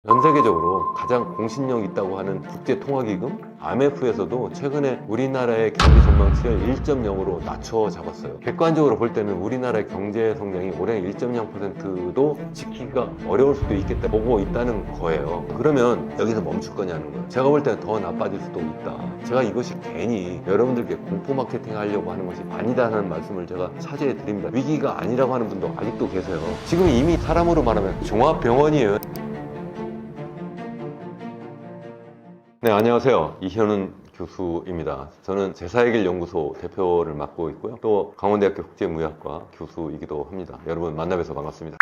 전 세계적으로 가장 공신력 있다고 하는 국제통화기금 IMF에서도 최근에 우리나라의 경제 전망치를 1.0으로 낮춰 잡았어요. 객관적으로 볼 때는 우리나라의 경제 성장이 올해 1.0%도 지키기가 어려울 수도 있겠다 보고 있다는 거예요. 그러면 여기서 멈출 거냐는 거예요. 제가 볼 때는 더 나빠질 수도 있다. 제가 이것이 괜히 여러분들께 공포 마케팅 하려고 하는 것이 아니다라는 말씀을 제가 차지해 드립니다. 위기가 아니라고 하는 분도 아직도 계세요. 지금 이미 사람으로 말하면 종합병원이에요. 네, 안녕하세요. 이현은 교수입니다. 저는 제사의길연구소 대표를 맡고 있고요. 또 강원대학교 국제무역과 교수이기도 합니다. 여러분 만나뵈서 반갑습니다.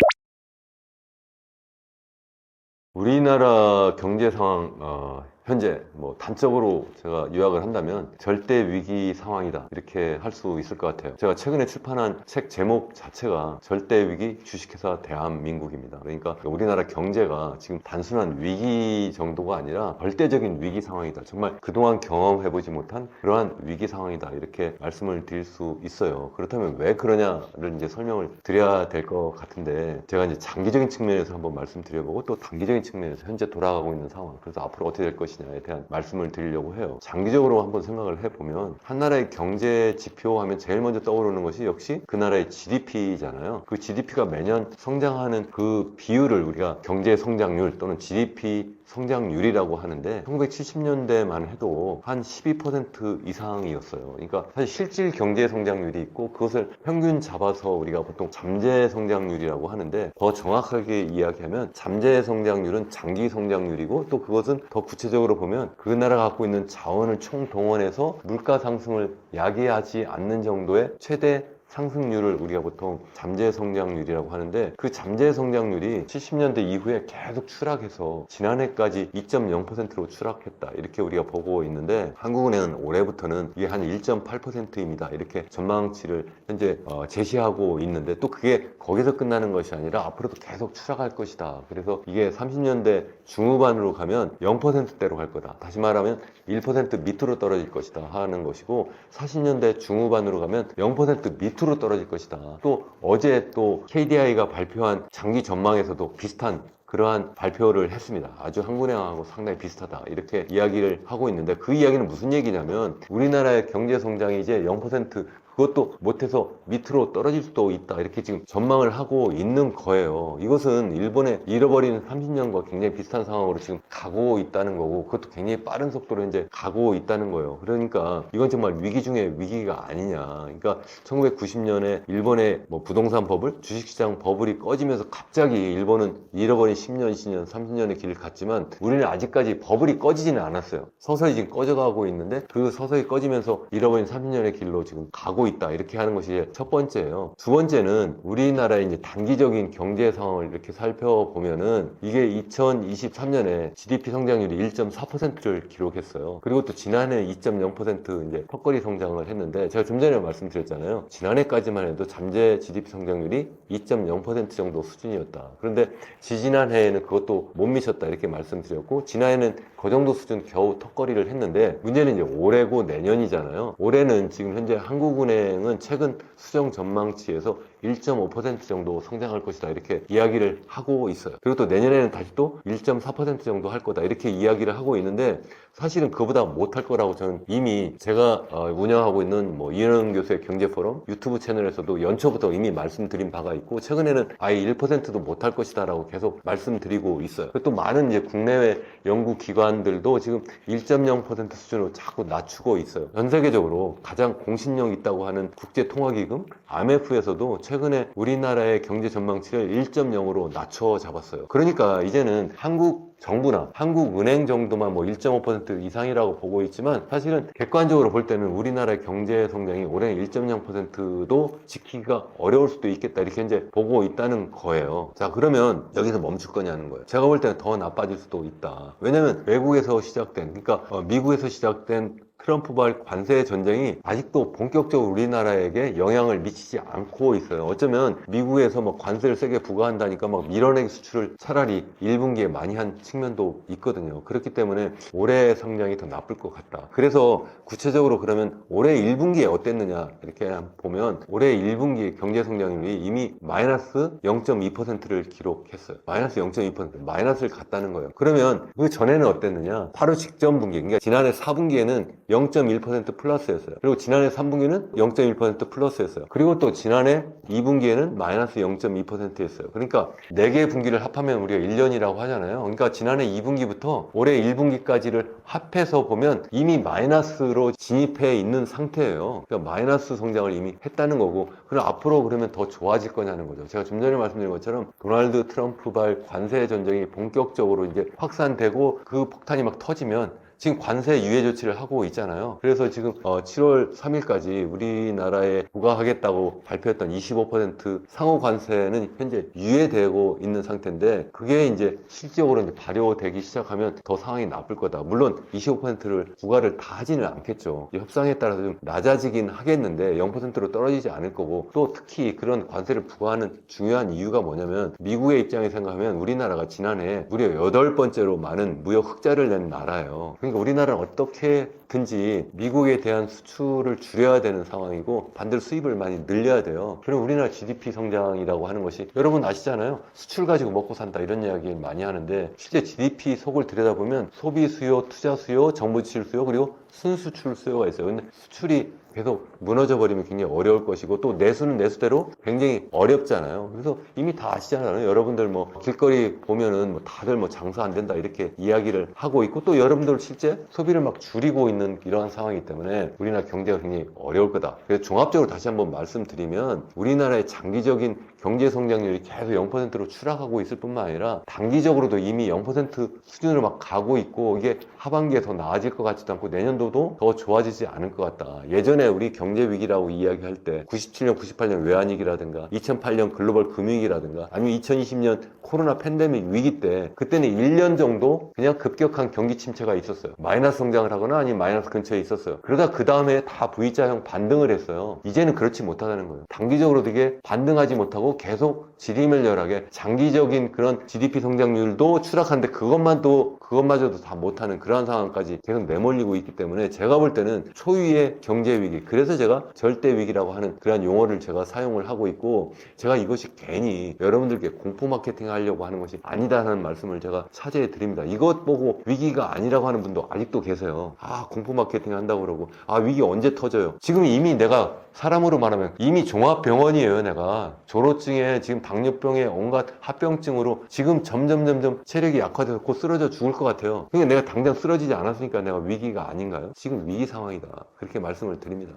우리나라 경제 상황, 현재 단적으로 제가 요약을 한다면 절대 위기 상황이다 이렇게 할 수 있을 것 같아요. 제가 최근에 출판한 책 제목 자체가 절대 위기 주식회사 대한민국입니다. 그러니까 우리나라 경제가 지금 단순한 위기 정도가 아니라 절대적인 위기 상황이다. 정말 그동안 경험해보지 못한 그러한 위기 상황이다 이렇게 말씀을 드릴 수 있어요. 그렇다면 왜 그러냐를 이제 설명을 드려야 될 것 같은데, 제가 이제 장기적인 측면에서 한번 말씀드려보고 또 단기적인 측면에서 현재 돌아가고 있는 상황, 그래서 앞으로 어떻게 될 것이냐에 대한 말씀을 드리려고 해요. 장기적으로 한번 생각을 해보면 한 나라의 경제 지표 하면 제일 먼저 떠오르는 것이 역시 그 나라의 GDP잖아요. 그 GDP가 매년 성장하는 그 비율을 우리가 경제 성장률 또는 GDP 성장률이라고 하는데, 1970년대만 해도 한 12% 이상이었어요. 그러니까 사실 실질 경제 성장률이 있고 그것을 평균 잡아서 우리가 보통 잠재 성장률이라고 하는데, 더 정확하게 이야기하면 잠재 성장률은 장기 성장률이고, 또 그것은 더 구체적으로 보면 그 나라가 갖고 있는 자원을 총동원해서 물가 상승을 야기하지 않는 정도의 최대 상승률을 우리가 보통 잠재 성장률이라고 하는데, 그 잠재 성장률이 70년대 이후에 계속 추락해서 지난해까지 2.0%로 추락했다 이렇게 우리가 보고 있는데, 한국은행은 올해부터는 이게 한 1.8%입니다 이렇게 전망치를 현재 제시하고 있는데, 또 그게 거기서 끝나는 것이 아니라 앞으로도 계속 추락할 것이다. 그래서 이게 30년대 중후반으로 가면 0%대로 갈 거다. 다시 말하면 1% 밑으로 떨어질 것이다 하는 것이고, 40년대 중후반으로 가면 0% 밑으로 떨어질 것이다. 또 어제 또 KDI가 발표한 장기 전망에서도 비슷한 그러한 발표를 했습니다. 아주 한국은행하고 상당히 비슷하다 이렇게 이야기를 하고 있는데, 그 이야기는 무슨 얘기냐면 우리나라의 경제 성장이 이제 0%, 그것도 못해서 밑으로 떨어질 수도 있다 이렇게 지금 전망을 하고 있는 거예요. 이것은 일본의 잃어버린 30년과 굉장히 비슷한 상황으로 지금 가고 있다는 거고, 그것도 굉장히 빠른 속도로 이제 가고 있다는 거예요. 그러니까 이건 정말 위기 중에 위기가 아니냐. 그러니까 1990년에 일본의 부동산 버블, 주식시장 버블이 꺼지면서 갑자기 일본은 잃어버린 10년, 20년, 30년의 길을 갔지만 우리는 아직까지 버블이 꺼지지는 않았어요. 서서히 지금 꺼져가고 있는데, 그 서서히 꺼지면서 잃어버린 30년의 길로 지금 가고 있다 이렇게 하는 것이 첫 번째예요. 두 번째는 우리나라의 이제 단기적인 경제 상황을 이렇게 살펴보면은 이게 2023년에 GDP 성장률이 1.4%를 기록했어요. 그리고 또 지난해 2.0% 이제 턱걸이 성장을 했는데, 제가 좀 전에 말씀드렸잖아요. 지난해까지만 해도 잠재 GDP 성장률이 2.0% 정도 수준이었다. 그런데 지지난해에는 그것도 못 미쳤다 이렇게 말씀드렸고, 지난해는 그 정도 수준 겨우 턱걸이를 했는데, 문제는 이제 올해고 내년이잖아요. 올해는 지금 현재 한국은행은 최근 수정 전망치에서 1.5% 정도 성장할 것이다 이렇게 이야기를 하고 있어요. 그리고 또 내년에는 다시 또 1.4% 정도 할 거다 이렇게 이야기를 하고 있는데, 사실은 그보다 못할 거라고 저는 이미 제가 운영하고 있는 이현은 교수의 경제포럼 유튜브 채널에서도 연초부터 이미 말씀드린 바가 있고, 최근에는 아예 1%도 못할 것이다 라고 계속 말씀드리고 있어요. 또 많은 이제 국내외 연구기관들도 지금 1.0% 수준으로 자꾸 낮추고 있어요. 전 세계적으로 가장 공신력 있다고 하는 국제통화기금 IMF에서도 최근에 우리나라의 경제 전망치를 1.0으로 낮춰 잡았어요. 그러니까 이제는 한국 정부나 한국은행 정도만 1.5% 이상이라고 보고 있지만, 사실은 객관적으로 볼 때는 우리나라의 경제 성장이 올해 1.0%도 지키기가 어려울 수도 있겠다 이렇게 이제 보고 있다는 거예요. 자, 그러면 여기서 멈출 거냐는 거예요. 제가 볼 때는 더 나빠질 수도 있다. 왜냐면 외국에서 시작된, 그러니까 미국에서 시작된 트럼프발 관세 전쟁이 아직도 본격적으로 우리나라에게 영향을 미치지 않고 있어요. 어쩌면 미국에서 관세를 세게 부과한다니까 밀어내기 수출을 차라리 1분기에 많이 한 측면도 있거든요. 그렇기 때문에 올해 성장이 더 나쁠 것 같다. 그래서 구체적으로 그러면 올해 1분기에 어땠느냐 이렇게 보면 올해 1분기 경제 성장률이 이미 마이너스 0.2%를 기록했어요. 마이너스 0.2%, 마이너스를 갔다는 거예요. 그러면 그 전에는 어땠느냐? 바로 직전 분기, 그러니까 지난해 4분기에는 0.1% 플러스였어요. 그리고 지난해 3분기는 0.1% 플러스였어요. 그리고 또 지난해 2분기에는 마이너스 0.2%였어요. 그러니까 4개 분기를 합하면 우리가 1년이라고 하잖아요. 그러니까 지난해 2분기부터 올해 1분기까지를 합해서 보면 이미 마이너스로 진입해 있는 상태예요. 그러니까 마이너스 성장을 이미 했다는 거고, 그럼 앞으로 그러면 더 좋아질 거냐는 거죠. 제가 좀 전에 말씀드린 것처럼 도널드 트럼프발 관세 전쟁이 본격적으로 이제 확산되고 그 폭탄이 막 터지면 지금 관세 유예 조치를 하고 있잖아요. 그래서 지금 7월 3일까지 우리나라에 부과하겠다고 발표했던 25% 상호 관세는 현재 유예되고 있는 상태인데, 그게 이제 실질적으로 이제 발효되기 시작하면 더 상황이 나쁠 거다. 물론 25%를 부과를 다 하지는 않겠죠. 협상에 따라서 좀 낮아지긴 하겠는데 0%로 떨어지지 않을 거고, 또 특히 그런 관세를 부과하는 중요한 이유가 뭐냐면, 미국의 입장에 생각하면 우리나라가 지난해 무려 8번째로 많은 무역 흑자를 낸 나라예요. 그러니까 우리나라는 어떻게든지 미국에 대한 수출을 줄여야 되는 상황이고, 반대로 수입을 많이 늘려야 돼요. 그럼 우리나라 GDP 성장이라고 하는 것이, 여러분 아시잖아요. 수출 가지고 먹고 산다 이런 이야기 많이 하는데, 실제 GDP 속을 들여다보면 소비 수요, 투자 수요, 정부 지출 수요, 그리고 순수출 수요가 있어요. 근데 수출이 계속 무너져 버리면 굉장히 어려울 것이고, 또 내수는 내수대로 굉장히 어렵잖아요. 그래서 이미 다 아시잖아요. 여러분들 뭐 길거리 보면은 뭐 다들 뭐 장사 안 된다 이렇게 이야기를 하고 있고, 또 여러분들 실제 소비를 막 줄이고 있는 이러한 상황이기 때문에 우리나라 경제가 굉장히 어려울 거다. 그래서 종합적으로 다시 한번 말씀드리면, 우리나라의 장기적인 경제 성장률이 계속 0%로 추락하고 있을 뿐만 아니라 단기적으로도 이미 0% 수준으로 막 가고 있고, 이게 하반기에 더 나아질 것 같지도 않고 내년도도 더 좋아지지 않을 것 같다. 예전에 우리 경제 위기라고 이야기할 때 97년, 98년 외환위기라든가 2008년 글로벌 금융위기라든가 아니면 2020년 코로나 팬데믹 위기 때, 그때는 1년 정도 그냥 급격한 경기 침체가 있었어요. 마이너스 성장을 하거나 아니면 마이너스 근처에 있었어요. 그러다 그 다음에 다 V자형 반등을 했어요. 이제는 그렇지 못하다는 거예요. 단기적으로 되게 반등하지 못하고 계속 지리멸렬하게 장기적인 그런 GDP 성장률도 추락하는데 그것마저도 다 못하는 그러한 상황까지 계속 내몰리고 있기 때문에, 제가 볼 때는 초유의 경제 위기, 그래서 제가 절대 위기라고 하는 그런 용어를 제가 사용을 하고 있고, 제가 이것이 괜히 여러분들께 공포 마케팅 하려고 하는 것이 아니다라는 말씀을 제가 차제해 드립니다. 이것 보고 위기가 아니라고 하는 분도 아직도 계세요. 공포 마케팅 한다고 그러고, 위기 언제 터져요? 지금 이미 내가 사람으로 말하면 이미 종합병원이에요. 내가 조로증에 지금 당뇨병에 온갖 합병증으로 지금 점점 체력이 약화돼서 곧 쓰러져 죽을 것 같아요. 그러니까 내가 당장 쓰러지지 않았으니까 내가 위기가 아닌가요? 지금 위기 상황이다. 그렇게 말씀을 드립니다.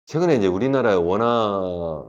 최근에 이제 우리나라의 원화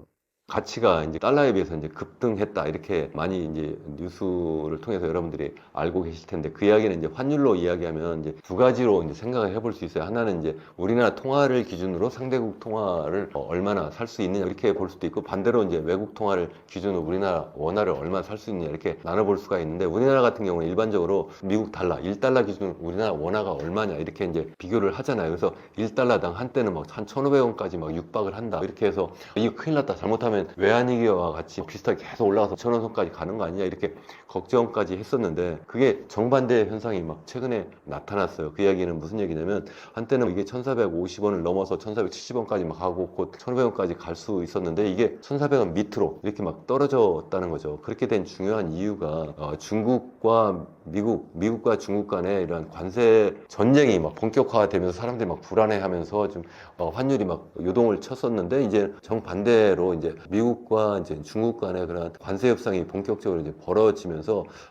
가치가 이제 달러에 비해서 이제 급등했다 이렇게 많이 이제 뉴스를 통해서 여러분들이 알고 계실 텐데, 그 이야기는 이제 환율로 이야기하면 이제 두 가지로 이제 생각을 해볼 수 있어요. 하나는 이제 우리나라 통화를 기준으로 상대국 통화를 얼마나 살 수 있느냐 이렇게 볼 수도 있고, 반대로 이제 외국 통화를 기준으로 우리나라 원화를 얼마나 살 수 있느냐 이렇게 나눠볼 수가 있는데, 우리나라 같은 경우는 일반적으로 미국 달러, 1달러 기준으로 우리나라 원화가 얼마냐 이렇게 이제 비교를 하잖아요. 그래서 1달러당 한때는 막 한 1,500원까지 막 육박을 한다 이렇게 해서, 이거 큰일 났다, 잘못하면 외환위기와 같이 비슷하게 계속 올라가서 1,000원 선까지 가는 거 아니냐 이렇게 걱정까지 했었는데, 그게 정반대의 현상이 막 최근에 나타났어요. 그 이야기는 무슨 얘기냐면, 한때는 이게 1,450원을 넘어서 1,470원까지 막 가고 곧 1,500원까지 갈 수 있었는데, 이게 1,400원 밑으로 이렇게 막 떨어졌다는 거죠. 그렇게 된 중요한 이유가 중국과 미국과 중국 간의 이런 관세 전쟁이 막 본격화되면서 사람들이 막 불안해하면서 좀 환율이 막 요동을 쳤었는데, 이제 정반대로 이제 미국과 이제 중국 간의 그런 관세 협상이 본격적으로 이제 벌어지면서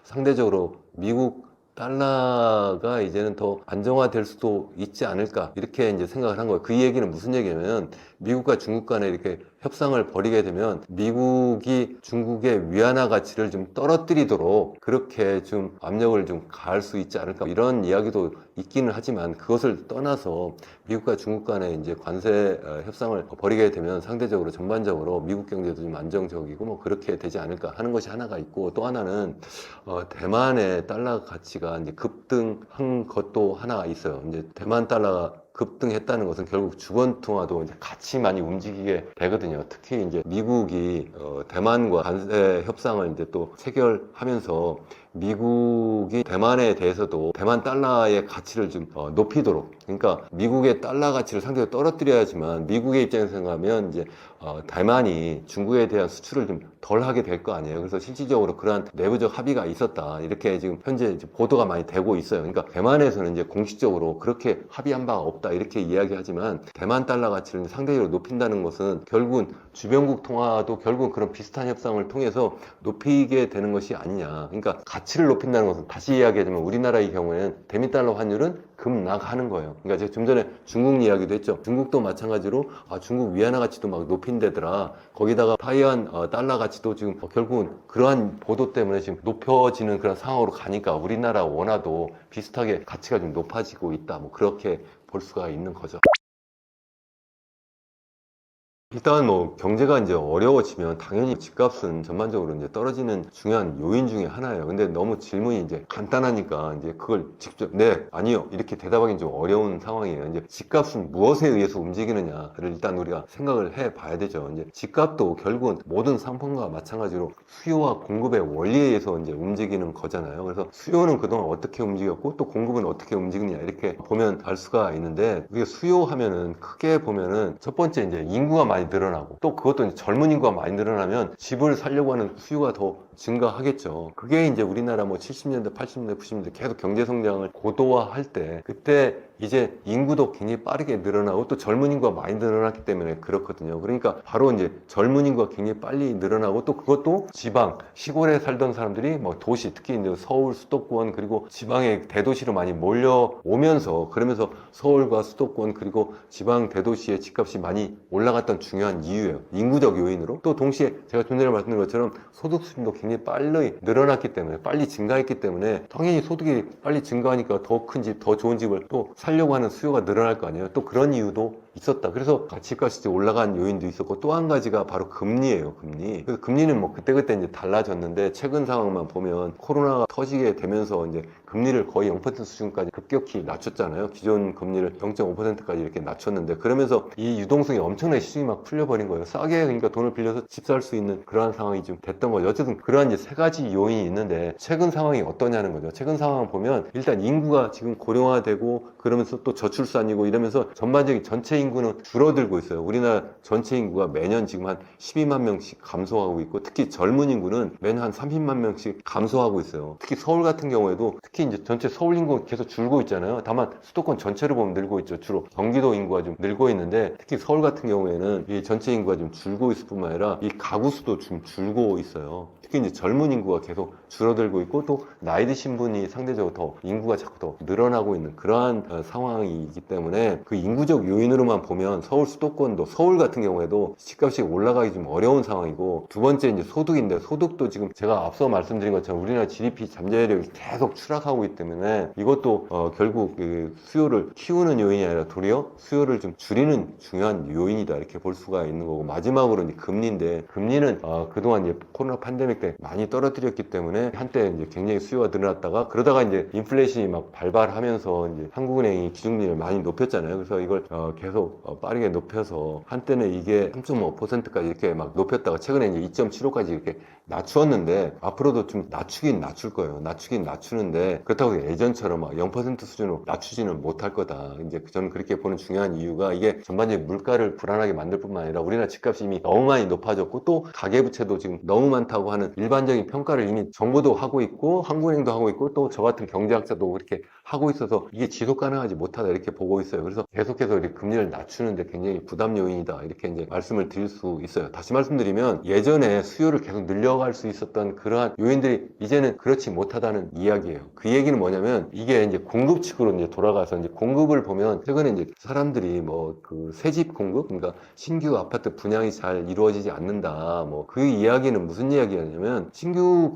상대적으로 미국 달러가 이제는 더 안정화될 수도 있지 않을까 이렇게 이제 생각을 한 거예요. 그 얘기는 무슨 얘기냐면, 미국과 중국 간에 이렇게 협상을 벌이게 되면 미국이 중국의 위안화 가치를 좀 떨어뜨리도록 그렇게 좀 압력을 좀 가할 수 있지 않을까 이런 이야기도 있기는 하지만, 그것을 떠나서 미국과 중국 간에 이제 관세 협상을 벌이게 되면 상대적으로 전반적으로 미국 경제도 좀 안정적이고 뭐 그렇게 되지 않을까 하는 것이 하나가 있고, 또 하나는 대만의 달러 가치가 이제 급등한 것도 하나 있어요. 이제 대만 달러가 급등했다는 것은 결국 주권 통화도 이제 같이 많이 움직이게 되거든요. 특히 이제 미국이 대만과 관세 협상을 이제 또 체결하면서 미국이 대만에 대해서도 대만 달러의 가치를 좀 높이도록, 그러니까 미국의 달러 가치를 상대로 떨어뜨려야지만 미국의 입장에서 생각하면 이제 대만이 중국에 대한 수출을 좀 덜 하게 될 거 아니에요. 그래서 실질적으로 그러한 내부적 합의가 있었다, 이렇게 지금 현재 이제 보도가 많이 되고 있어요. 그러니까 대만에서는 이제 공식적으로 그렇게 합의한 바가 없다 이렇게 이야기하지만, 대만 달러 가치를 상대적으로 높인다는 것은 결국은 주변국 통화도 결국은 그런 비슷한 협상을 통해서 높이게 되는 것이 아니냐. 그러니까 가치를 높인다는 것은, 다시 이야기하자면 우리나라의 경우에는 대미달러 환율은 급락하는 거예요. 그러니까 제가 좀 전에 중국 이야기도 했죠. 중국도 마찬가지로 중국 위안화 가치도 막 높인데더라, 거기다가 타이완 달러 가치도 지금 결국은 그러한 보도 때문에 지금 높여지는 그런 상황으로 가니까 우리나라 원화도 비슷하게 가치가 좀 높아지고 있다, 뭐 그렇게 볼 수가 있는 거죠. 일단 뭐 경제가 이제 어려워지면 당연히 집값은 전반적으로 이제 떨어지는 중요한 요인 중에 하나예요. 근데 너무 질문이 이제 간단하니까 이제 그걸 직접 네, 아니요 이렇게 대답하기는 좀 어려운 상황이에요. 이제 집값은 무엇에 의해서 움직이느냐를 일단 우리가 생각을 해 봐야 되죠. 이제 집값도 결국은 모든 상품과 마찬가지로 수요와 공급의 원리에 의해서 이제 움직이는 거잖아요. 그래서 수요는 그동안 어떻게 움직였고 또 공급은 어떻게 움직이느냐, 이렇게 보면 알 수가 있는데, 우리가 수요하면은 크게 보면은 첫 번째 이제 인구가 많이 늘어나고, 또 그것도 이제 젊은 인구가 많이 늘어나면 집을 살려고 하는 수요가 더 증가하겠죠. 그게 이제 우리나라 뭐 70년대, 80년대, 90년대 계속 경제 성장을 고도화할 때, 그때 이제 인구도 굉장히 빠르게 늘어나고 또 젊은 인구가 많이 늘어났기 때문에 그렇거든요. 그러니까 바로 이제 젊은 인구가 굉장히 빨리 늘어나고, 또 그것도 지방, 시골에 살던 사람들이 뭐 도시, 특히 이제 서울, 수도권, 그리고 지방의 대도시로 많이 몰려오면서, 그러면서 서울과 수도권 그리고 지방 대도시의 집값이 많이 올라갔던 중요한 이유예요. 인구적 요인으로. 또 동시에 제가 좀 전에 말씀드린 것처럼 소득 수준도 굉장히 빨리 늘어났기 때문에, 빨리 증가했기 때문에 당연히 소득이 빨리 증가하니까 더 큰 집, 더 좋은 집을 또 살려고 하는 수요가 늘어날 거 아니에요. 또 그런 이유도 있었다. 그래서 집값이 올라간 요인도 있었고, 또 한 가지가 바로 금리예요. 금리. 그래서 금리는 뭐 그때그때 이제 달라졌는데, 최근 상황만 보면 코로나가 터지게 되면서 이제 금리를 거의 0% 수준까지 급격히 낮췄잖아요. 기존 금리를 0.5%까지 이렇게 낮췄는데, 그러면서 이 유동성이 엄청나게 시중이 막 풀려버린 거예요. 싸게 그러니까 돈을 빌려서 집 살 수 있는 그러한 상황이 좀 됐던 거죠. 어쨌든 그러한 이제 세 가지 요인이 있는데, 최근 상황이 어떠냐는 거죠. 최근 상황을 보면 일단 인구가 지금 고령화되고, 그러면서 또 저출산이고 이러면서 전반적인 전체 인구는 줄어들고 있어요. 우리나라 전체 인구가 매년 지금 한 12만 명씩 감소하고 있고, 특히 젊은 인구는 매년 한 30만 명씩 감소하고 있어요. 특히 서울 같은 경우에도, 특히 이제 전체 서울 인구가 계속 줄고 있잖아요. 다만 수도권 전체를 보면 늘고 있죠. 주로 경기도 인구가 좀 늘고 있는데, 특히 서울 같은 경우에는 이 전체 인구가 좀 줄고 있을 뿐만 아니라 이 가구 수도 좀 줄고 있어요. 특히 이제 젊은 인구가 계속 줄어들고 있고, 또 나이 드신 분이 상대적으로 더 인구가 자꾸 더 늘어나고 있는 그러한 상황이기 때문에, 그 인구적 요인으로만 보면 서울 수도권도, 서울 같은 경우에도 집값이 올라가기 좀 어려운 상황이고, 두 번째 이제 소득인데, 소득도 지금 제가 앞서 말씀드린 것처럼 우리나라 GDP 잠재력이 계속 추락하고 있기 때문에, 이것도 결국 그 수요를 키우는 요인이 아니라 도리어 수요를 좀 줄이는 중요한 요인이다, 이렇게 볼 수가 있는 거고, 마지막으로 이제 금리인데, 금리는 그동안 이제 코로나 팬데믹 때 많이 떨어뜨렸기 때문에 한때 이제 굉장히 수요가 늘어났다가, 그러다가 이제 인플레이션이 막 발발하면서 이제 한국은행이 기준금리를 많이 높였잖아요. 그래서 이걸 계속 빠르게 높여서 한때는 이게 3.5%까지 이렇게 막 높였다가 최근에 이제 2.75까지 이렇게 낮추었는데, 앞으로도 좀 낮추긴 낮출 거예요. 낮추긴 낮추는데, 그렇다고 예전처럼 막 0% 수준으로 낮추지는 못할 거다. 이제 저는 그렇게 보는 중요한 이유가, 이게 전반적인 물가를 불안하게 만들 뿐만 아니라 우리나라 집값이 이미 너무 많이 높아졌고, 또 가계부채도 지금 너무 많다고 하는 일반적인 평가를 이미 정부도 하고 있고, 한국은행도 하고 있고, 또 저 같은 경제학자도 그렇게 하고 있어서 이게 지속 가능하지 못하다, 이렇게 보고 있어요. 그래서 계속해서 이렇게 금리를 낮추는데 굉장히 부담 요인이다, 이렇게 이제 말씀을 드릴 수 있어요. 다시 말씀드리면, 예전에 수요를 계속 늘려갈 수 있었던 그러한 요인들이 이제는 그렇지 못하다는 이야기예요. 그 얘기는 뭐냐면, 이게 이제 공급 측으로 이제 돌아가서, 이제 공급을 보면 최근에 이제 사람들이 뭐 그 새집 공급, 그러니까 신규 아파트 분양이 잘 이루어지지 않는다, 뭐 그 이야기는 무슨 이야기냐면, 신규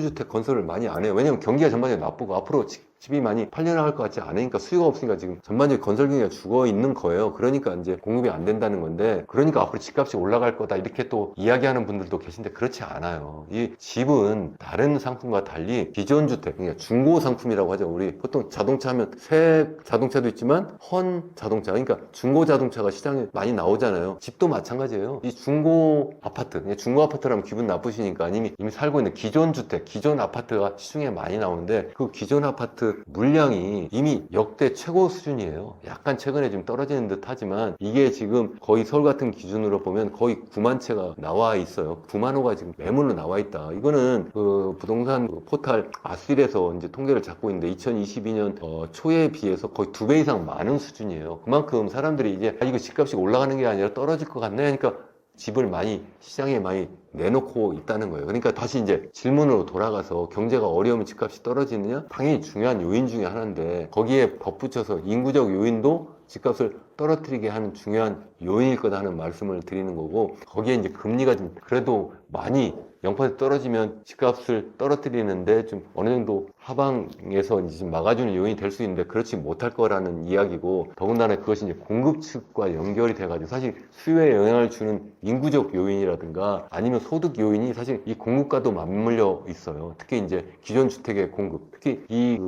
주택 건설을 많이 안 해요. 왜냐면 경기가 전반적으로 나쁘고, 앞으로 집이 많이 팔려나갈 것 같지 않으니까 수요가 없으니까 지금 전반적인 건설 경기가 죽어 있는 거예요. 그러니까 이제 공급이 안 된다는 건데 그러니까 앞으로 집값이 올라갈 거다 이렇게 또 이야기하는 분들도 계신데 그렇지 않아요. 이 집은 다른 상품과 달리 기존 주택, 그러니까 중고 상품이라고 하죠. 우리 보통 자동차 하면 새 자동차도 있지만 헌 자동차, 그러니까 중고 자동차가 시장에 많이 나오잖아요. 집도 마찬가지예요. 이 중고 아파트, 중고 아파트라면 기분 나쁘시니까 이미 살고 있는 기존 주택, 기존 아파트가 시중에 많이 나오는데 그 기존 아파트 물량이 이미 역대 최고 수준이에요. 약간 최근에 좀 떨어지는 듯 하지만 이게 지금 거의 서울 같은 기준으로 보면 거의 9만 채가 나와 있어요. 9만 호가 지금 매물로 나와 있다. 이거는 그 부동산 포탈 아스일에서 이제 통계를 잡고 있는데 2022년 초에 비해서 거의 2배 이상 많은 수준이에요. 그만큼 사람들이 이제 이거 집값이 올라가는 게 아니라 떨어질 것 같네 하니까 집을 많이 시장에 많이 내놓고 있다는 거예요. 그러니까 다시 이제 질문으로 돌아가서 경제가 어려우면 집값이 떨어지느냐? 당연히 중요한 요인 중에 하나인데 거기에 덧붙여서 인구적 요인도 집값을 떨어뜨리게 하는 중요한 요인일 거다 하는 말씀을 드리는 거고 거기에 이제 금리가 좀 그래도 많이 0% 떨어지면 집값을 떨어뜨리는데 좀 어느 정도 하방에서 이제 좀 막아주는 요인이 될 수 있는데 그렇지 못할 거라는 이야기고 더군다나 그것이 이제 공급 측과 연결이 돼가지고 사실 수요에 영향을 주는 인구적 요인이라든가 아니면 소득 요인이 사실 이 공급과도 맞물려 있어요. 특히 이제 기존 주택의 공급, 특히 이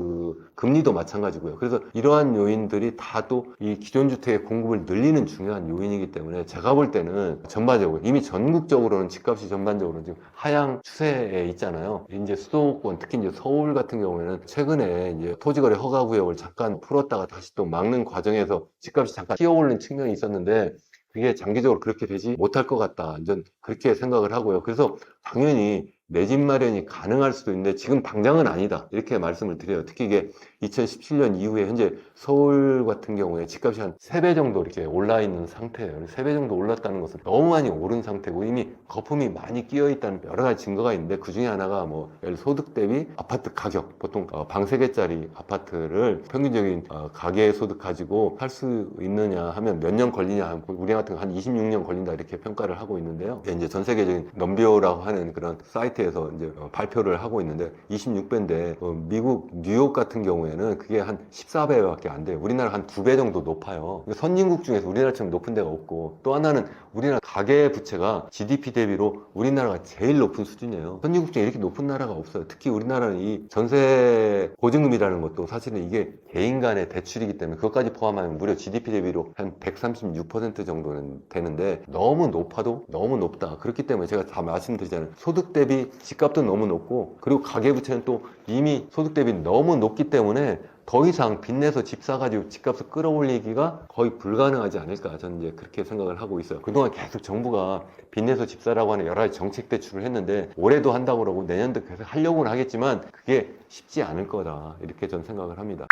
금리도 마찬가지고요. 그래서 이러한 요인들이 다 또 이 기존 주택의 공급을 늘리는 중요한 요인이기 때문에 제가 볼 때는 전반적으로 이미 전국적으로는 집값이 전반적으로 지금 하향 추세에 있잖아요. 이제 수도권, 특히 이제 서울 같은 경우에는 최근에 이제 토지거래 허가 구역을 잠깐 풀었다가 다시 또 막는 과정에서 집값이 잠깐 뛰어오르는 측면이 있었는데 그게 장기적으로 그렇게 되지 못할 것 같다. 저는 그렇게 생각을 하고요. 그래서 당연히 내 집 마련이 가능할 수도 있는데 지금 당장은 아니다. 이렇게 말씀을 드려요. 특히 이게 2017년 이후에 현재 서울 같은 경우에 집값이 한 3배 정도 이렇게 올라 있는 상태예요. 3배 정도 올랐다는 것은 너무 많이 오른 상태고 이미 거품이 많이 끼어 있다는 여러 가지 증거가 있는데 그 중에 하나가 뭐 예를 들어 소득 대비 아파트 가격, 보통 방 3개짜리 아파트를 평균적인 가계 소득 가지고 살 수 있느냐 하면 몇 년 걸리냐, 우리 같은 거 한 26년 걸린다 이렇게 평가를 하고 있는데요. 이제 전 세계적인 넘비오라고 하는 그런 사이트에서 이제 발표를 하고 있는데 26배인데 미국 뉴욕 같은 경우에는 그게 한 14배밖에 안 돼요. 우리나라 한 2배 정도 높아요. 선진국 중에서 우리나라처럼 높은 데가 없고 또 하나는 우리나라 가계 부채가 GDP 대비로 우리나라가 제일 높은 수준이에요. 선진국 중에 이렇게 높은 나라가 없어요. 특히 우리나라는 이 전세 보증금이라는 것도 사실은 이게 개인 간의 대출이기 때문에 그것까지 포함하면 무려 GDP 대비로 한 136% 정도는 되는데 너무 높아도 너무 높다. 그렇기 때문에 제가 다 말씀드리잖아요. 소득 대비 집값도 너무 높고 그리고 가계부채는 또 이미 소득 대비 너무 높기 때문에 더 이상 빚내서 집 사가지고 집값을 끌어올리기가 거의 불가능하지 않을까 저는 이제 그렇게 생각을 하고 있어요. 그동안 계속 정부가 빚내서 집 사라고 하는 여러 가지 정책 대출을 했는데 올해도 한다고 그러고 내년도 계속 하려고는 하겠지만 그게 쉽지 않을 거다 이렇게 저는 생각을 합니다.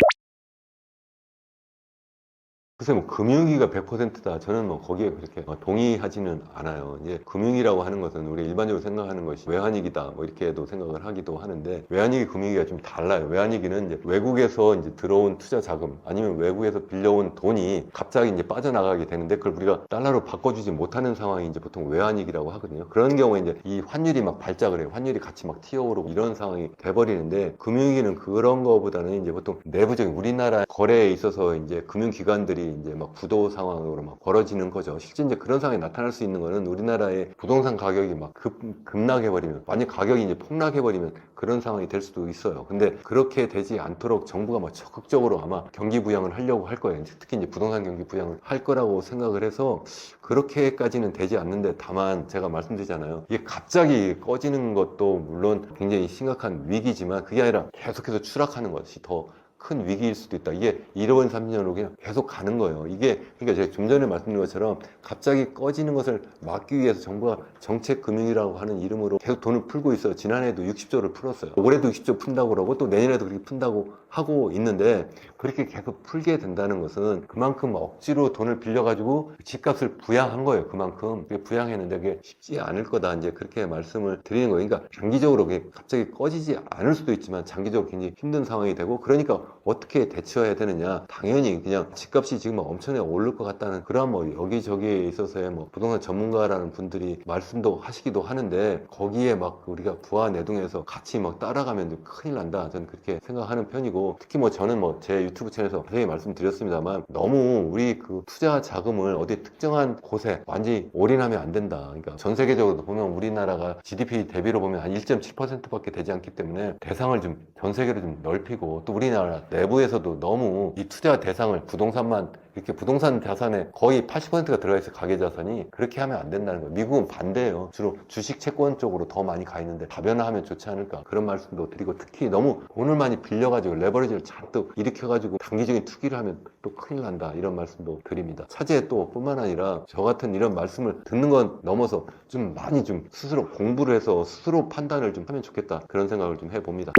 글쎄 뭐 금융위기가 100%다. 저는 뭐 거기에 그렇게 동의하지는 않아요. 이제 금융이라고 하는 것은 우리 일반적으로 생각하는 것이 외환위기다. 뭐 이렇게도 생각을 하기도 하는데 외환위기, 금융위기가 좀 달라요. 외환위기는 이제 외국에서 이제 들어온 투자 자금 아니면 외국에서 빌려온 돈이 갑자기 이제 빠져나가게 되는데 그걸 우리가 달러로 바꿔주지 못하는 상황이 이제 보통 외환위기라고 하거든요. 그런 경우에 이제 이 환율이 막 발작을 해요. 환율이 같이 막 튀어오르고 이런 상황이 돼버리는데 금융위기는 그런 거보다는 이제 보통 내부적인 우리나라 거래에 있어서 이제 금융기관들이 이제 막 부도 상황으로 막 벌어지는 거죠. 실제 이제 그런 상황이 나타날 수 있는 거는 우리나라의 부동산 가격이 막 급락해버리면, 완전 가격이 이제 폭락해버리면 그런 상황이 될 수도 있어요. 근데 그렇게 되지 않도록 정부가 막 적극적으로 아마 경기 부양을 하려고 할 거예요. 특히 이제 부동산 경기 부양을 할 거라고 생각을 해서 그렇게까지는 되지 않는데 다만 제가 말씀드리잖아요. 이게 갑자기 꺼지는 것도 물론 굉장히 심각한 위기지만 그게 아니라 계속해서 추락하는 것이 더 큰 위기일 수도 있다. 이게 1년, 3년으로 그냥 계속 가는 거예요. 이게, 그러니까 제가 좀 전에 말씀드린 것처럼 갑자기 꺼지는 것을 막기 위해서 정부가 정책금융이라고 하는 이름으로 계속 돈을 풀고 있어요. 지난해에도 60조를 풀었어요. 올해도 60조 푼다고 그러고 또 내년에도 그렇게 푼다고 하고 있는데 그렇게 계속 풀게 된다는 것은 그만큼 억지로 돈을 빌려가지고 집값을 부양한 거예요. 그만큼. 부양했는데 그게 쉽지 않을 거다. 이제 그렇게 말씀을 드리는 거예요. 그러니까 장기적으로 그게 갑자기 꺼지지 않을 수도 있지만 장기적으로 굉장히 힘든 상황이 되고 그러니까 어떻게 대처해야 되느냐. 당연히 그냥 집값이 지금 엄청나게 오를 것 같다는 그런 뭐 여기저기에 있어서의 뭐 부동산 전문가라는 분들이 말씀도 하시기도 하는데, 거기에 막 우리가 부하내동해서 같이 막 따라가면 좀 큰일 난다. 저는 그렇게 생각하는 편이고, 특히 뭐 저는 뭐 제 유튜브 채널에서 선생님 말씀드렸습니다만, 너무 우리 그 투자 자금을 어디 특정한 곳에 완전히 올인하면 안 된다. 그러니까 전 세계적으로 보면 우리나라가 GDP 대비로 보면 한 1.7%밖에 되지 않기 때문에 대상을 좀 전 세계로 좀 넓히고, 또 우리나라 내부에서도 너무 이 투자 대상을 부동산만, 이렇게 부동산 자산에 거의 80%가 들어가 있어요. 가계 자산이. 그렇게 하면 안 된다는 거예요. 미국은 반대예요. 주로 주식 채권 쪽으로 더 많이 가 있는데 다변화하면 좋지 않을까, 그런 말씀도 드리고, 특히 너무 돈을 많이 빌려가지고 레버리지를 잔뜩 일으켜가지고 단기적인 투기를 하면 또 큰일 난다, 이런 말씀도 드립니다. 차제에 또 뿐만 아니라 저 같은 이런 말씀을 듣는 건 넘어서 좀 많이 좀 스스로 공부를 해서 스스로 판단을 좀 하면 좋겠다, 그런 생각을 좀 해봅니다.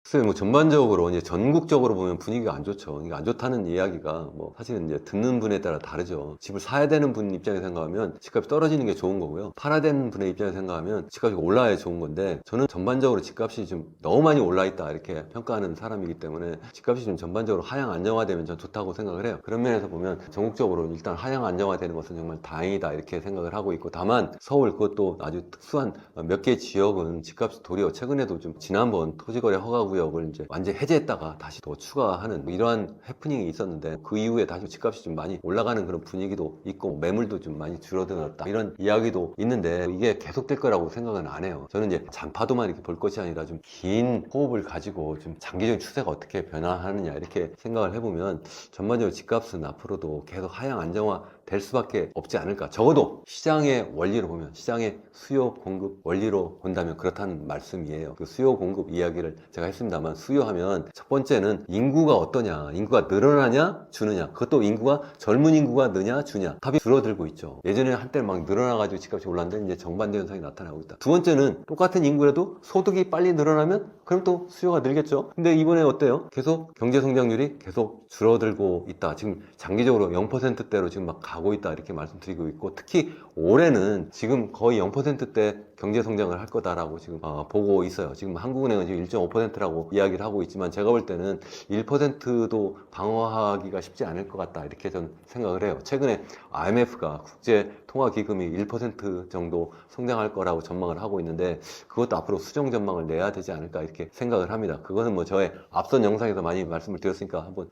글쎄요, 뭐 전반적으로 이제 전국적으로 보면 분위기가 안 좋죠. 이게 안 좋다는 이야기가 뭐 사실은 이제 듣는 분에 따라 다르죠. 집을 사야 되는 분 입장에서 생각하면 집값이 떨어지는 게 좋은 거고요. 팔아야 되는 분의 입장에서 생각하면 집값이 올라야 좋은 건데, 저는 전반적으로 집값이 좀 너무 많이 올라 있다 이렇게 평가하는 사람이기 때문에 집값이 좀 전반적으로 하향 안정화되면 전 좋다고 생각을 해요. 그런 면에서 보면 전국적으로 일단 하향 안정화되는 것은 정말 다행이다 이렇게 생각을 하고 있고, 다만 서울, 그것도 아주 특수한 몇 개 지역은 집값이 도리어 최근에도 좀, 지난번 토지거래 허가 구역을 이제 완전히 해제했다가 다시 더 추가하는 뭐 이러한 해프닝이 있었는데, 그 이후에 다시 집값이 좀 많이 올라가는 그런 분위기도 있고, 매물도 좀 많이 줄어들었다 이런 이야기도 있는데, 이게 계속될 거라고 생각은 안 해요. 저는 이제 잔파도만 이렇게 볼 것이 아니라 좀 긴 호흡을 가지고 좀 장기적인 추세가 어떻게 변화하느냐 이렇게 생각을 해보면, 전반적으로 집값은 앞으로도 계속 하향 안정화 될 수밖에 없지 않을까. 적어도 시장의 원리로 보면, 시장의 수요 공급 원리로 본다면 그렇다는 말씀이에요. 그 수요 공급 이야기를 제가 했습니다만, 수요하면 첫 번째는 인구가 어떠냐, 인구가 늘어나냐 주느냐, 그것도 인구가 젊은 인구가 느냐 주냐, 답이 줄어들고 있죠. 예전에 한때 막 늘어나가지고 집값이 올랐는데 이제 정반대 현상이 나타나고 있다. 두 번째는 똑같은 인구라도 소득이 빨리 늘어나면 그럼 또 수요가 늘겠죠. 근데 이번에 어때요? 계속 경제 성장률이 계속 줄어들고 있다. 지금 장기적으로 0%대로 지금 막 가고 있다 이렇게 말씀드리고 있고, 특히 올해는 지금 거의 0%대 경제 성장을 할 거다라고 지금 보고 있어요. 지금 한국은행은 지금 1.5%라고 이야기를 하고 있지만, 제가 볼 때는 1%도 방어하기가 쉽지 않을 것 같다 이렇게 저는 생각을 해요. 최근에 IMF가 국제통화기금이 1% 정도 성장할 거라고 전망을 하고 있는데, 그것도 앞으로 수정 전망을 내야 되지 않을까 이렇게 생각을 합니다. 그거는 뭐 저의 앞선 영상에서 많이 말씀을 드렸으니까 한번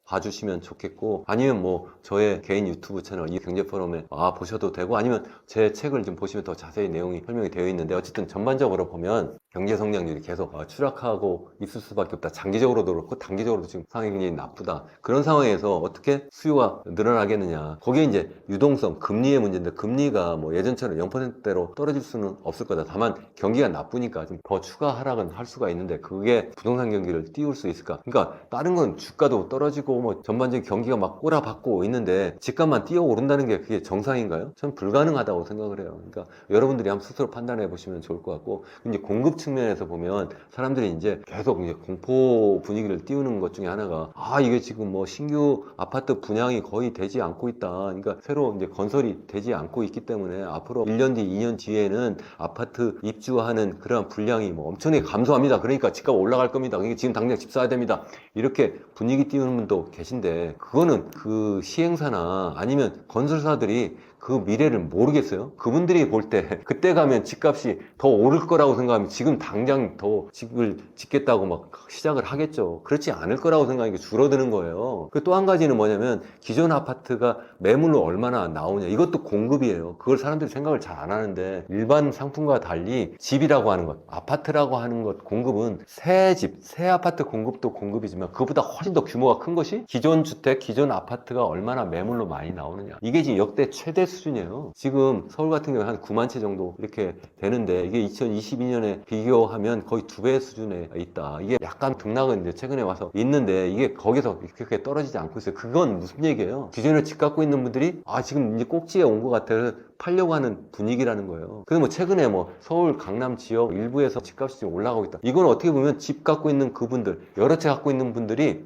봐주시면 좋겠고, 아니면 뭐 저의 개인 유튜브 채널 이 경제포럼에 보셔도 되고, 아니면 제 책을 좀 보시면 더 자세히 내용이 설명이 되어 있는데, 어쨌든 전반적으로 보면 경제 성장률이 계속 추락하고 있을 수밖에 없다. 장기적으로도 그렇고 단기적으로도 지금 상황이 굉장히 나쁘다. 그런 상황에서 어떻게 수요가 늘어나겠느냐, 거기에 이제 유동성, 금리의 문제인데, 금리가 뭐 예전처럼 0%대로 떨어질 수는 없을 거다. 다만 경기가 나쁘니까 좀 더 추가 하락은 할 수가 있는데, 그게 부동산 경기를 띄울 수 있을까? 그러니까 다른 건 주가도 떨어지고 뭐 전반적인 경기가 막 꼬라박고 있는데 집값만 뛰어오른다는 게 그게 정상인가요? 전 불가능하다고 생각을 해요. 그러니까 여러분들이 한번 스스로 판단해 보시면 좋을 것 같고, 이제 공급 측면에서 보면 사람들이 이제 계속 이제 공포 분위기를 띄우는 것 중에 하나가, 이게 지금 뭐 신규 아파트 분양이 거의 되지 않고 있다. 그러니까 새로 이제 건설이 되지 않고 있기 때문에 앞으로 1년 뒤, 2년 뒤에는 아파트 입주하는 그러한 분량이 뭐 엄청나게 감소합니다. 그러니까 집값 올라갈 겁니다. 그러니까 지금 당장 집 사야 됩니다. 이렇게 분위기 띄우는 분도 계신데, 그거는 그 시행사나 아니면 건설사들이 그 미래를 모르겠어요. 그분들이 볼 때 그때 가면 집값이 더 오를 거라고 생각하면 지금 당장 더 집을 짓겠다고 막 시작을 하겠죠. 그렇지 않을 거라고 생각하니까 줄어드는 거예요. 그 또 한 가지는 뭐냐면, 기존 아파트가 매물로 얼마나 나오냐, 이것도 공급이에요. 그걸 사람들이 생각을 잘 안 하는데, 일반 상품과 달리 집이라고 하는 것, 아파트라고 하는 것 공급은 새 집, 새 아파트 공급도 공급이지만, 그보다 훨씬 더 규모가 큰 것이 기존 주택, 기존 아파트가 얼마나 매물로 많이 나오느냐, 이게 지금 역대 최대 수준이에요. 지금 서울 같은 경우는 한 9만 채 정도 이렇게 되는데, 이게 2022년에 비교하면 거의 2배 수준에 있다. 이게 약간 등락은 이제 최근에 와서 있는데, 이게 거기서 그렇게 떨어지지 않고 있어요. 그건 무슨 얘기예요? 기존에 집 갖고 있는 분들이 지금 이제 꼭지에 온 것 같아서 팔려고 하는 분위기라는 거예요. 그래서 뭐 최근에 뭐 서울 강남 지역 일부에서 집값이 좀 올라가고 있다. 이건 어떻게 보면 집 갖고 있는 그분들, 여러 채 갖고 있는 분들이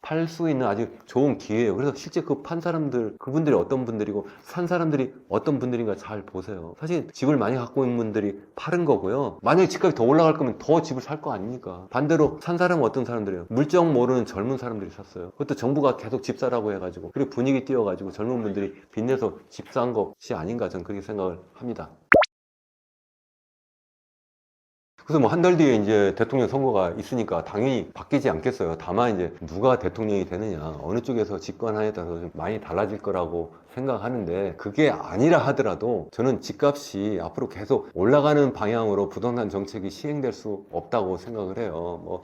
팔 수 있는 아주 좋은 기회예요. 그래서 실제 그 판 사람들, 그분들이 어떤 분들이고 산 사람들이 어떤 분들인가 잘 보세요. 사실 집을 많이 갖고 있는 분들이 파는 거고요. 만약에 집값이 더 올라갈 거면 더 집을 살 거 아닙니까? 반대로 산 사람은 어떤 사람들이에요? 물정 모르는 젊은 사람들이 샀어요. 그것도 정부가 계속 집 사라고 해가지고, 그리고 분위기 띄워가지고 젊은 분들이 빚내서 집 산 것이 아닌가, 저는 그렇게 생각을 합니다. 그래서 뭐 한 달 뒤에 이제 대통령 선거가 있으니까 당연히 바뀌지 않겠어요. 다만 이제 누가 대통령이 되느냐, 어느 쪽에서 집권하냐에 따라서 좀 많이 달라질 거라고 생각하는데, 그게 아니라 하더라도 저는 집값이 앞으로 계속 올라가는 방향으로 부동산 정책이 시행될 수 없다고 생각을 해요.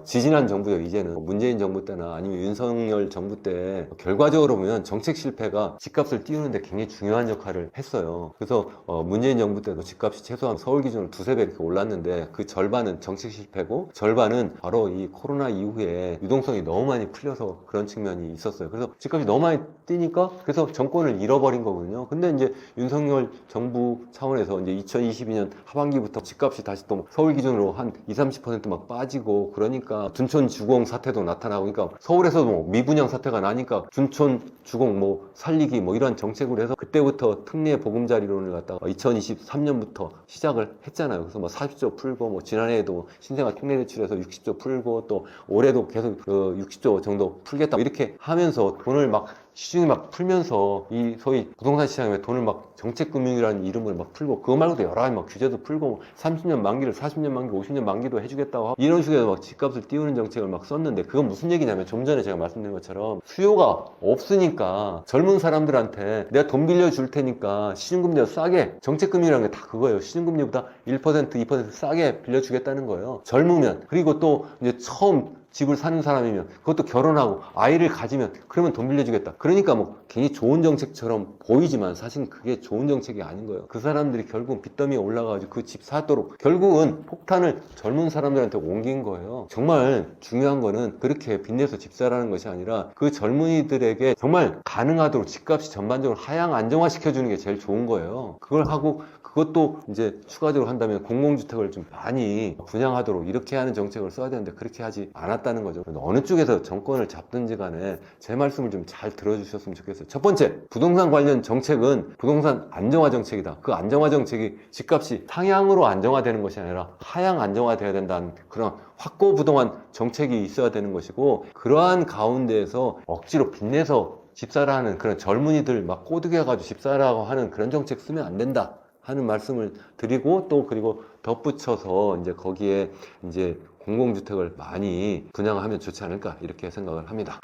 지지난 정부요, 이제는 문재인 정부 때나 아니면 윤석열 정부 때 결과적으로 보면 정책 실패가 집값을 띄우는데 굉장히 중요한 역할을 했어요. 그래서 문재인 정부 때도 집값이 최소한 서울 기준으로 두세 배 이렇게 올랐는데, 그 절반은 정책 실패고 절반은 바로 이 코로나 이후에 유동성이 너무 많이 풀려서 그런 측면이 있었어요. 그래서 집값이 너무 많이 뛰니까 그래서 정권을 잃어버린 거거든요. 근데 이제 윤석열 정부 차원에서 이제 2022년 하반기부터 집값이 다시 또 서울 기준으로 한 20-30% 빠지고, 그러니까 둔촌 주공 사태도 나타나고, 그러니까 서울에서도 뭐 미분양 사태가 나니까 둔촌 주공 살리기 이런 정책으로 해서 그때부터 특례 보금자리론을 갖다가 2023년부터 시작을 했잖아요. 그래서 40조 풀고, 지난해에도 신생아 특례 대출에서 60조 풀고, 또 올해도 계속 60조 정도 풀겠다 이렇게 하면서 돈을 시중에 풀면서 이 소위 부동산 시장에 돈을 정책금융이라는 이름을 풀고, 그거 말고도 여러 가지 규제도 풀고, 30년 만기를 40년 만기, 50년 만기도 해주겠다고 하고, 이런 식으로 집값을 띄우는 정책을 썼는데, 그건 무슨 얘기냐면 좀 전에 제가 말씀드린 것처럼 수요가 없으니까 젊은 사람들한테 내가 돈 빌려줄 테니까 시중금리가 싸게, 정책금융이라는 게 다 그거예요. 시중금리보다 1%, 2% 싸게 빌려주겠다는 거예요. 젊으면. 그리고 또 이제 처음 집을 사는 사람이면, 그것도 결혼하고 아이를 가지면, 그러면 돈 빌려주겠다. 그러니까 굉장히 좋은 정책처럼 보이지만 사실 그게 좋은 정책이 아닌 거예요. 그 사람들이 결국 빚더미에 올라가가지고 그 집 사도록 결국은 폭탄을 젊은 사람들한테 옮긴 거예요. 정말 중요한 거는 그렇게 빚내서 집 사라는 것이 아니라 그 젊은이들에게 정말 가능하도록 집값이 전반적으로 하향 안정화시켜주는 게 제일 좋은 거예요. 그걸 하고, 그것도 이제 추가적으로 한다면 공공주택을 좀 많이 분양하도록 이렇게 하는 정책을 써야 되는데, 그렇게 하지 않았다는 거죠. 어느 쪽에서 정권을 잡든지 간에 제 말씀을 좀 잘 들어주셨으면 좋겠어요. 첫 번째, 부동산 관련 정책은 부동산 안정화 정책이다. 그 안정화 정책이 집값이 상향으로 안정화되는 것이 아니라 하향 안정화돼야 된다는 그런 확고 부동산 정책이 있어야 되는 것이고, 그러한 가운데에서 억지로 빚내서 집사라는 그런 젊은이들 꼬드겨가지고 집사라고 하는 그런 정책 쓰면 안 된다 하는 말씀을 드리고, 또 그리고 덧붙여서 이제 거기에 이제 공공주택을 많이 분양하면 좋지 않을까 이렇게 생각을 합니다.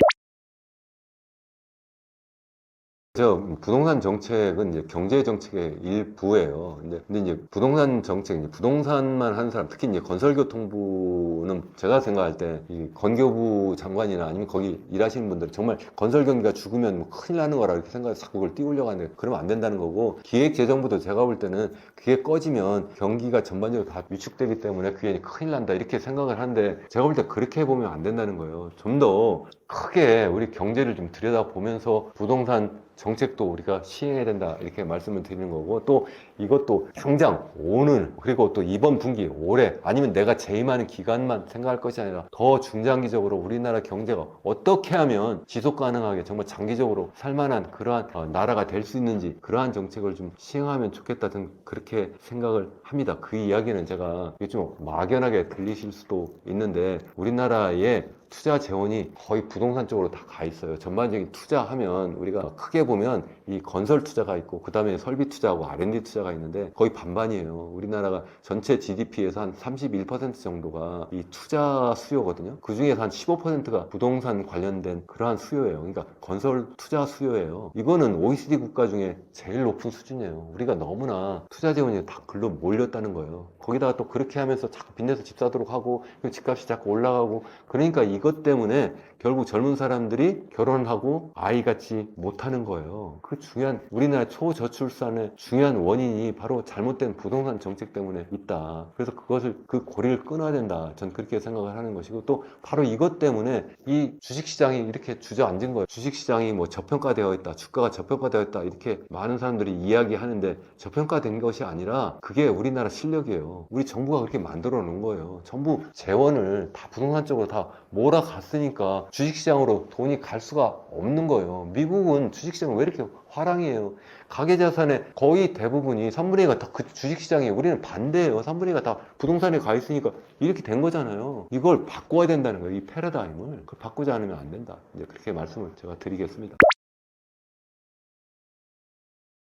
부동산 정책은 이제 경제 정책의 일부예요. 근데 이제 부동산 정책, 부동산만 하는 사람, 특히 이제 건설교통부는 제가 생각할 때 이 건교부 장관이나 아니면 거기 일하시는 분들 정말 건설 경기가 죽으면 큰일 나는 거라 이렇게 생각해서 자꾸 그걸 띄우려고 하는데, 그러면 안 된다는 거고, 기획재정부도 제가 볼 때는 그게 꺼지면 경기가 전반적으로 다 위축되기 때문에 그게 큰일 난다 이렇게 생각을 하는데, 제가 볼 때 그렇게 보면 안 된다는 거예요. 좀 더 크게 우리 경제를 좀 들여다보면서 부동산 정책도 우리가 시행해야 된다 이렇게 말씀을 드리는 거고, 또 이것도 당장 오늘, 그리고 또 이번 분기, 올해, 아니면 내가 재임하는 기간만 생각할 것이 아니라 더 중장기적으로 우리나라 경제가 어떻게 하면 지속 가능하게 정말 장기적으로 살만한 그러한 나라가 될 수 있는지, 그러한 정책을 좀 시행하면 좋겠다, 저는 그렇게 생각을 합니다. 그 이야기는 제가 좀 막연하게 들리실 수도 있는데, 우리나라의 투자 재원이 거의 부동산 쪽으로 다 가 있어요. 전반적인 투자하면 우리가 크게 보면 이 건설 투자가 있고, 그 다음에 설비 투자하고 R&D 투자가 있는데 거의 반반이에요. 우리나라가 전체 GDP에서 한 31% 정도가 이 투자 수요거든요. 그 중에서 한 15%가 부동산 관련된 그러한 수요예요. 그러니까 건설 투자 수요예요. 이거는 OECD 국가 중에 제일 높은 수준이에요. 우리가 너무나 투자 재원이 다 글로 몰렸다는 거예요. 거기다가 또 그렇게 하면서 자꾸 빚내서 집 사도록 하고, 집값이 자꾸 올라가고, 그러니까 이것 때문에 결국 젊은 사람들이 결혼하고 아이 갖지 못하는 거예요. 그 중요한 우리나라 초저출산의 중요한 원인이 바로 잘못된 부동산 정책 때문에 있다. 그래서 그 고리를 끊어야 된다. 전 그렇게 생각을 하는 것이고, 또 바로 이것 때문에 이 주식시장이 이렇게 주저앉은 거예요. 주식시장이 저평가되어 있다, 주가가 저평가되어 있다 이렇게 많은 사람들이 이야기하는데, 저평가된 것이 아니라 그게 우리나라 실력이에요. 우리 정부가 그렇게 만들어 놓은 거예요. 전부 재원을 다 부동산 쪽으로 다 몰아갔으니까 주식시장으로 돈이 갈 수가 없는 거예요. 미국은 주식시장 왜 이렇게 화랑이에요? 가계자산의 거의 대부분이 3분의 2가 다 그 주식시장이에요. 우리는 반대예요. 3분의 2가 다 부동산에 가 있으니까 이렇게 된 거잖아요. 이걸 바꿔야 된다는 거예요. 이 패러다임을. 그걸 바꾸지 않으면 안 된다. 이제 그렇게 말씀을 제가 드리겠습니다.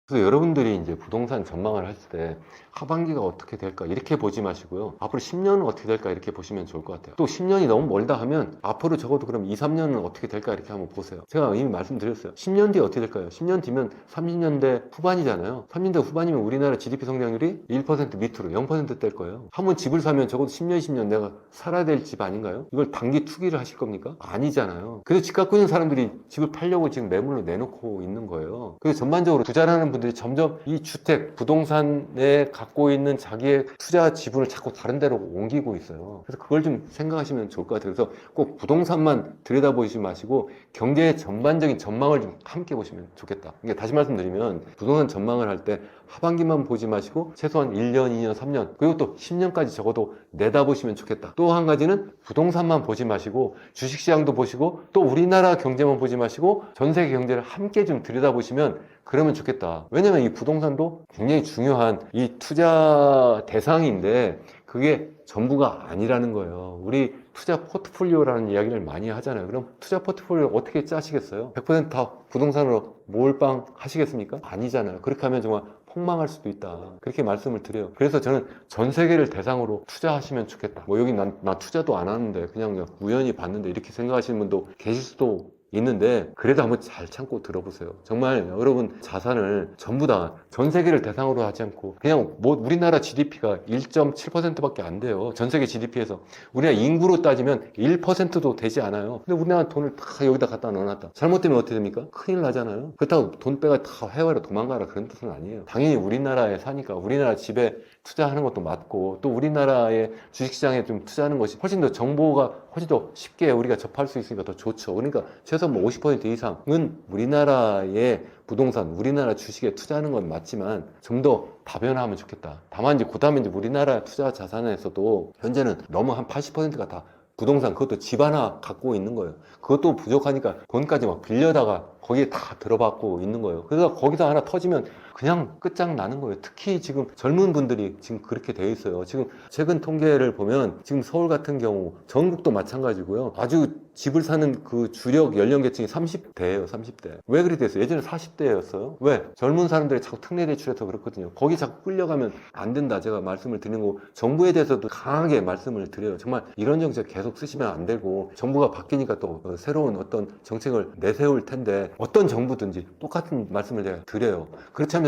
그래서 여러분들이 이제 부동산 전망을 하실 때 하반기가 어떻게 될까 이렇게 보지 마시고요. 앞으로 10년은 어떻게 될까 이렇게 보시면 좋을 것 같아요. 또 10년이 너무 멀다 하면 앞으로 적어도 그럼 2, 3년은 어떻게 될까 이렇게 한번 보세요. 제가 이미 말씀드렸어요. 10년 뒤에 어떻게 될까요? 10년 뒤면 30년대 후반이잖아요. 30년대 후반이면 우리나라 GDP 성장률이 1% 밑으로 0%될 거예요. 한번 집을 사면 적어도 10년, 20년 내가 살아야 될 집 아닌가요? 이걸 단기 투기를 하실 겁니까? 아니잖아요. 그래서 집 갖고 있는 사람들이 집을 팔려고 지금 매물로 내놓고 있는 거예요. 그래서 전반적으로 투자라는 분들이 점점 이 주택, 부동산에 갖고 있는 자기의 투자 지분을 자꾸 다른 데로 옮기고 있어요. 그래서 그걸 좀 생각하시면 좋을 것 같아요. 그래서 꼭 부동산만 들여다보지 마시고 경제의 전반적인 전망을 좀 함께 보시면 좋겠다. 그러니까 다시 말씀드리면 부동산 전망을 할 때 하반기만 보지 마시고 최소한 1년, 2년, 3년 그리고 또 10년까지 적어도 내다보시면 좋겠다. 또 한 가지는 부동산만 보지 마시고 주식시장도 보시고 또 우리나라 경제만 보지 마시고 전 세계 경제를 함께 좀 들여다보시면 그러면 좋겠다. 왜냐면 이 부동산도 굉장히 중요한 이 투자 대상인데 그게 전부가 아니라는 거예요. 우리 투자 포트폴리오라는 이야기를 많이 하잖아요. 그럼 투자 포트폴리오 어떻게 짜시겠어요? 100%다 부동산으로 몰빵 하시겠습니까? 아니잖아요. 그렇게 하면 정말 폭망할 수도 있다. 그렇게 말씀을 드려요. 그래서 저는 전 세계를 대상으로 투자하시면 좋겠다. 뭐 여기 나 투자도 안 하는데 그냥 우연히 봤는데 이렇게 생각하시는 분도 계실 수도 있는데 그래도 한번 잘 참고 들어보세요. 정말 여러분 자산을 전부 다 전 세계를 대상으로 하지 않고 그냥 뭐 우리나라 GDP가 1.7%밖에 안 돼요. 전 세계 GDP에서 우리나라 인구로 따지면 1%도 되지 않아요. 근데 우리나라 돈을 다 여기다 갖다 넣어놨다. 잘못되면 어떻게 됩니까? 큰일 나잖아요. 그렇다고 돈 빼가 다 해외로 도망가라 그런 뜻은 아니에요. 당연히 우리나라에 사니까 우리나라 집에 투자하는 것도 맞고 또 우리나라의 주식시장에 좀 투자하는 것이 훨씬 더 정보가 훨씬 더 쉽게 우리가 접할 수 있으니까 더 좋죠. 그러니까 최소 뭐 50% 이상은 우리나라의 부동산, 우리나라 주식에 투자하는 건 맞지만 좀 더 다변화하면 좋겠다. 다만 이제 그다음에 이제 우리나라 투자 자산에서도 현재는 너무 한 80%가 다 부동산, 그것도 집 하나 갖고 있는 거예요. 그것도 부족하니까 돈까지 막 빌려다가 거기에 다 들어받고 있는 거예요. 그래서 거기서 하나 터지면 그냥 끝장나는 거예요. 특히 지금 젊은 분들이 지금 그렇게 돼 있어요. 지금 최근 통계를 보면 지금 서울 같은 경우 전국도 마찬가지고요. 아주 집을 사는 그 주력 연령계층이 30대예요. 30대. 왜 그렇게 됐어요? 예전에 40대였어요. 왜? 젊은 사람들이 자꾸 특례 대출해서 그렇거든요. 거기 자꾸 끌려가면 안 된다. 제가 말씀을 드리는 거고 정부에 대해서도 강하게 말씀을 드려요. 정말 이런 정책 계속 쓰시면 안 되고 정부가 바뀌니까 또 새로운 어떤 정책을 내세울 텐데 어떤 정부든지 똑같은 말씀을 제가 드려요. 그렇다면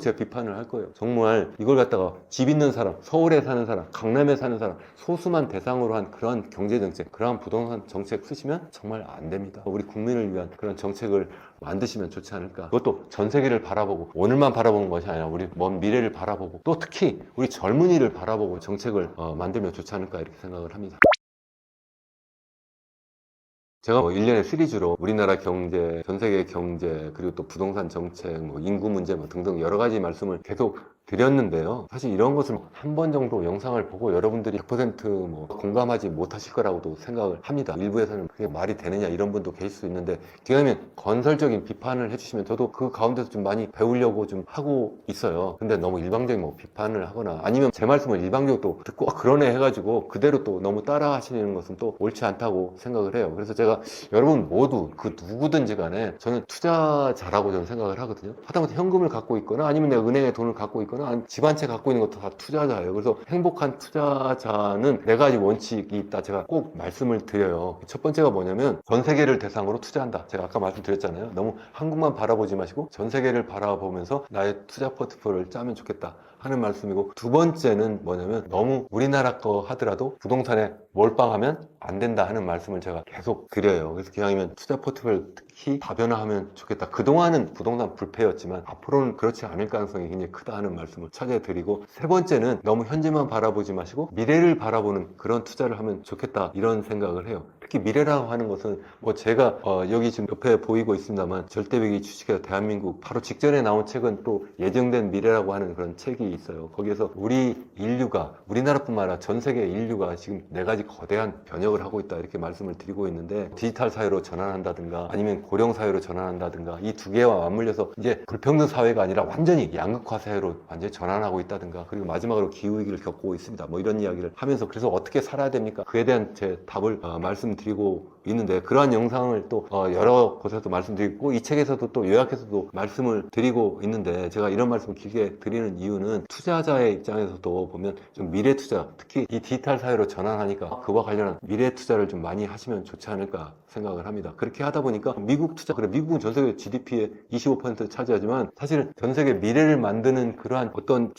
제가 비판을 할 거예요. 정말 이걸 갖다가 집 있는 사람, 서울에 사는 사람, 강남에 사는 사람 소수만 대상으로 한 그러한 경제정책, 그러한 부동산 정책 쓰시면 정말 안 됩니다. 우리 국민을 위한 그런 정책을 만드시면 좋지 않을까. 그것도 전 세계를 바라보고 오늘만 바라보는 것이 아니라 우리 먼 미래를 바라보고 또 특히 우리 젊은이를 바라보고 정책을 만들면 좋지 않을까 이렇게 생각을 합니다. 제가 뭐 1년에 시리즈로 우리나라 경제, 전 세계 경제, 그리고 또 부동산 정책, 뭐 인구 문제 뭐 등등 여러 가지 말씀을 계속 드렸는데요. 사실 이런 것을 한 번 정도 영상을 보고 여러분들이 100%뭐 공감하지 못하실 거라고도 생각을 합니다. 일부에서는 그게 말이 되느냐 이런 분도 계실 수 있는데 기왕이면 건설적인 비판을 해주시면 저도 그 가운데서 좀 많이 배우려고 좀 하고 있어요. 근데 너무 일방적인 뭐 비판을 하거나 아니면 제 말씀을 일방적으로 또 듣고 그러네 해가지고 그대로 또 너무 따라 하시는 것은 또 옳지 않다고 생각을 해요. 그래서 제가 여러분 모두 그 누구든지 간에 저는 투자자라고 저는 생각을 하거든요. 하다못해 현금을 갖고 있거나 아니면 내가 은행에 돈을 갖고 있거나 집 한 채 갖고 있는 것도 다 투자자예요. 그래서 행복한 투자자는 네 가지 원칙이 있다. 제가 꼭 말씀을 드려요. 첫 번째가 뭐냐면 전 세계를 대상으로 투자한다. 제가 아까 말씀드렸잖아요. 너무 한국만 바라보지 마시고 전 세계를 바라보면서 나의 투자 포트폴리오를 짜면 좋겠다 하는 말씀이고, 두 번째는 뭐냐면 너무 우리나라 거 하더라도 부동산에 몰빵하면 안 된다 하는 말씀을 제가 계속 드려요. 그래서 기왕이면 투자 포트폴리오 특히 다변화하면 좋겠다. 그동안은 부동산 불패였지만 앞으로는 그렇지 않을 가능성이 굉장히 크다 하는 말씀을 찾아드리고, 세 번째는 너무 현재만 바라보지 마시고 미래를 바라보는 그런 투자를 하면 좋겠다 이런 생각을 해요. 특히 미래라고 하는 것은 뭐 제가 여기 지금 옆에 보이고 있습니다만 절대위기 주식회사 대한민국 바로 직전에 나온 책은 또 예정된 미래라고 하는 그런 책이 있어요. 거기에서 우리 인류가 우리나라뿐만 아니라 전 세계 인류가 지금 네 가지 거대한 변혁을 하고 있다 이렇게 말씀을 드리고 있는데 디지털 사회로 전환한다든가 아니면 고령 사회로 전환한다든가 이 두 개와 맞물려서 이제 불평등 사회가 아니라 완전히 양극화 사회로 완전히 전환하고 있다든가 그리고 마지막으로 기후위기를 겪고 있습니다. 뭐 이런 이야기를 하면서 그래서 어떻게 살아야 됩니까? 그에 대한 제 답을 말씀드리고 있는데 그러한 영상을 또 여러 곳에서 말씀드리고 이 책에서도 또 요약해서도 말씀을 드리고 있는데 제가 이런 말씀을 길게 드리는 이유는 투자자의 입장에서도 보면 좀 미래 투자 특히 이 디지털 사회로 전환하니까 그와 관련한 미래 투자를 좀 많이 하시면 좋지 않을까 생각을 합니다. 그렇게 하다 보니까 미국 투자 그래 미국은 전 세계 GDP의 25% 차지하지만 사실은 전 세계 미래를 만드는 그러한 어떤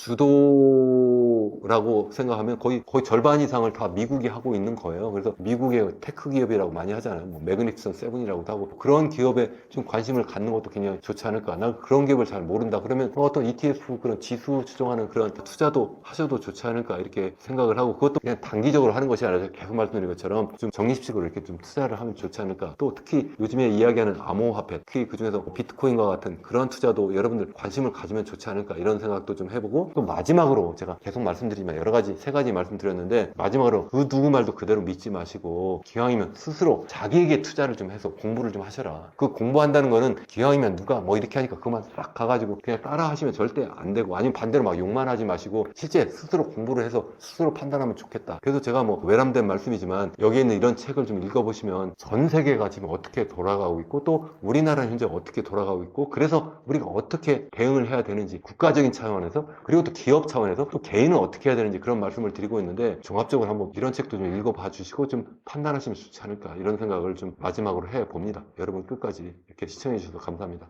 주도라고 생각하면 거의 절반 이상을 다 미국이 하고 있는 거예요. 그래서 미국의 테크 기업이라고 많이 하잖아요. 뭐 매그니피선 세븐이라고도 하고 그런 기업에 좀 관심을 갖는 것도 굉장히 좋지 않을까. 난 그런 기업을 잘 모른다. 그러면 어떤 ETF 그런 지수 추종하는 그런 투자도 하셔도 좋지 않을까 이렇게 생각을 하고 그것도 그냥 단기적으로 하는 것이 아니라 계속 말씀드린 것처럼 좀 적립식으로 이렇게 좀 투자를 하면 좋지 않을까. 또 특히 요즘에 이야기하는 암호화폐 특히 그중에서 비트코인과 같은 그런 투자도 여러분들 관심을 가지면 좋지 않을까 이런 생각도 좀 해보고 또 마지막으로 제가 계속 말씀드리지만 여러 가지 세 가지 말씀드렸는데 마지막으로 그 누구 말도 그대로 믿지 마시고 기왕이면 스스로 자기에게 투자를 좀 해서 공부를 좀 하셔라. 그 공부한다는 거는 기왕이면 누가 뭐 이렇게 하니까 그만 딱 가가지고 그냥 따라 하시면 절대 안 되고 아니면 반대로 막 욕만 하지 마시고 실제 스스로 공부를 해서 스스로 판단하면 좋겠다. 그래서 제가 뭐 외람된 말씀이지만 여기에 있는 이런 책을 좀 읽어보시면 전 세계가 지금 어떻게 돌아가고 있고 또 우리나라는 현재 어떻게 돌아가고 있고 그래서 우리가 어떻게 대응을 해야 되는지 국가적인 차원에서 그리고 또 기업 차원에서 또 개인은 어떻게 해야 되는지 그런 말씀을 드리고 있는데 종합적으로 한번 이런 책도 좀 읽어봐 주시고 좀 판단하시면 좋지 않을까 이런 생각을 좀 마지막으로 해 봅니다. 여러분 끝까지 이렇게 시청해 주셔서 감사합니다.